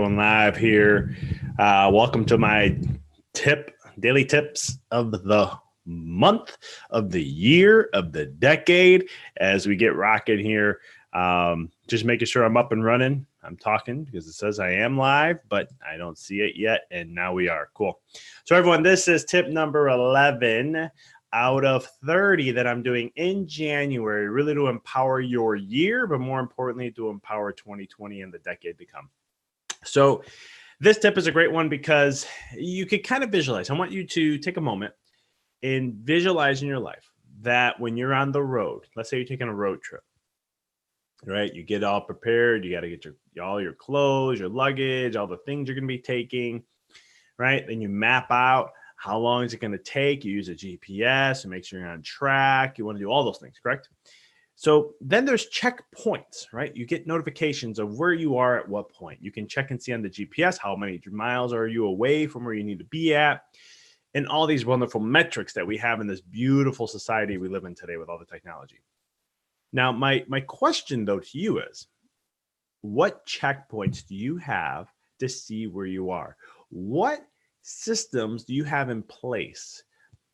Going live here. Welcome to my daily tips of the month, of the year, of the decade as we get rocking here. Just making sure I'm up and running. I'm talking because it says I am live, but I don't see it yet. And now we are. Cool. So everyone, this is tip number 11 out of 30 that I'm doing in January, really to empower your year, but more importantly, to empower 2020 and the decade to come. So this tip is a great one because you could kind of visualize. I want you to take a moment and visualize in your life that when you're on the road, let's say you're taking a road trip, right? You get all prepared. You got to get all your clothes, your luggage, all the things you're going to be taking, right? Then you map out how long is it going to take. You use a GPS and make sure you're on track. You want to do all those things, correct? So then there's checkpoints, right? You get notifications of where you are at what point. You can check and see on the GPS how many miles are you away from where you need to be at, and all these wonderful metrics that we have in this beautiful society we live in today with all the technology. Now, my question, though, to you is, what checkpoints do you have to see where you are? What systems do you have in place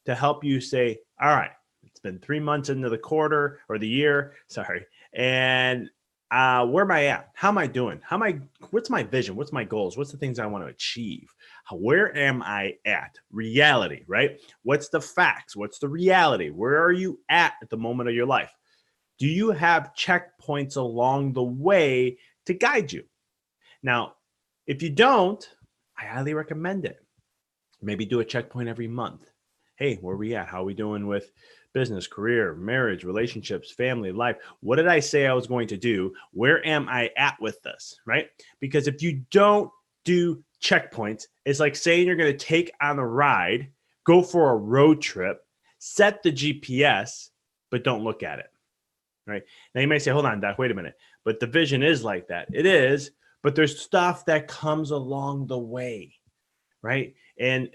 to help you say, all right, it's been 3 months into the quarter or the year, and where am I at? How am I doing? What's my vision? What's my goals? What's the things I want to achieve? Where am I at? Reality, right? What's the facts? What's the reality? Where are you at the moment of your life? Do you have checkpoints along the way to guide you? Now, if you don't, I highly recommend it. Maybe do a checkpoint every month. Hey, where are we at? How are we doing with business, career, marriage, relationships, family, life? What did I say I was going to do? Where am I at with this, right? Because if you don't do checkpoints, it's like saying you're going to take on a ride, go for a road trip, set the GPS, but don't look at it, right? Now you may say, hold on, Doc, wait a minute. But the vision is like that. It is, but there's stuff that comes along the way, right? And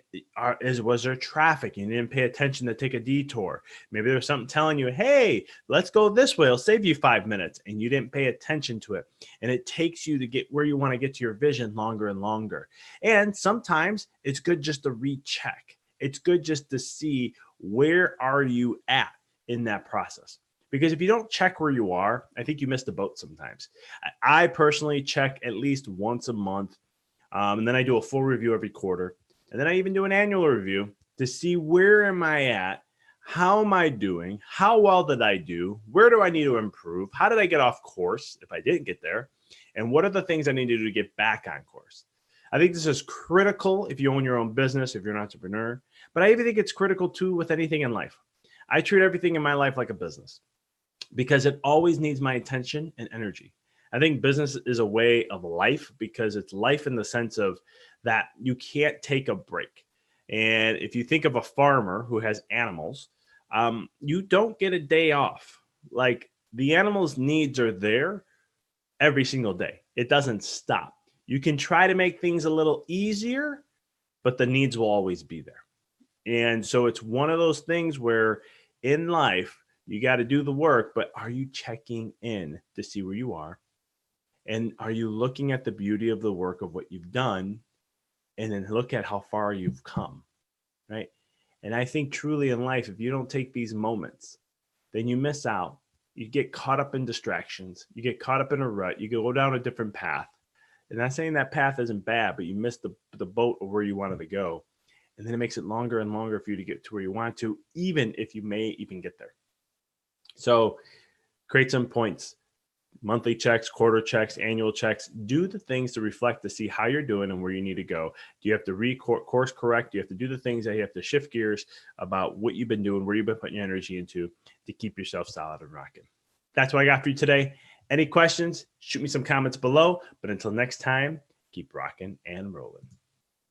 was there traffic? You didn't pay attention to take a detour. Maybe there's something telling you, hey, let's go this way. It'll save you 5 minutes. And you didn't pay attention to it. And it takes you to get where you want to get to your vision longer and longer. And sometimes it's good just to recheck. It's good just to see where are you at in that process. Because if you don't check where you are, I think you miss the boat sometimes. I personally check at least once a month. And then I do a full review every quarter. And then I even do an annual review to see where am I at? How am I doing? How well did I do? Where do I need to improve? How did I get off course if I didn't get there? And what are the things I need to do to get back on course? I think this is critical if you own your own business, if you're an entrepreneur. But I even think it's critical too with anything in life. I treat everything in my life like a business because it always needs my attention and energy. I think business is a way of life because it's life in the sense of that you can't take a break. And if you think of a farmer who has animals, you don't get a day off. Like the animals' needs are there every single day. It doesn't stop. You can try to make things a little easier, but the needs will always be there. And so it's one of those things where in life, you got to do the work, but are you checking in to see where you are? And are you looking at the beauty of the work of what you've done and then look at how far you've come, right? And I think truly in life, if you don't take these moments, then you miss out. You get caught up in distractions. You get caught up in a rut. You go down a different path. And not saying that path isn't bad, but you miss the boat of where you wanted to go. And then it makes it longer and longer for you to get to where you want to, even if you may even get there. So create some points. Monthly checks, quarter checks, annual checks. Do the things to reflect to see how you're doing and where you need to go. Do you have to course correct? Do you have to do the things that you have to shift gears about what you've been doing, where you've been putting your energy into to keep yourself solid and rocking? That's what I got for you today. Any questions? Shoot me some comments below. But until next time, keep rocking and rolling.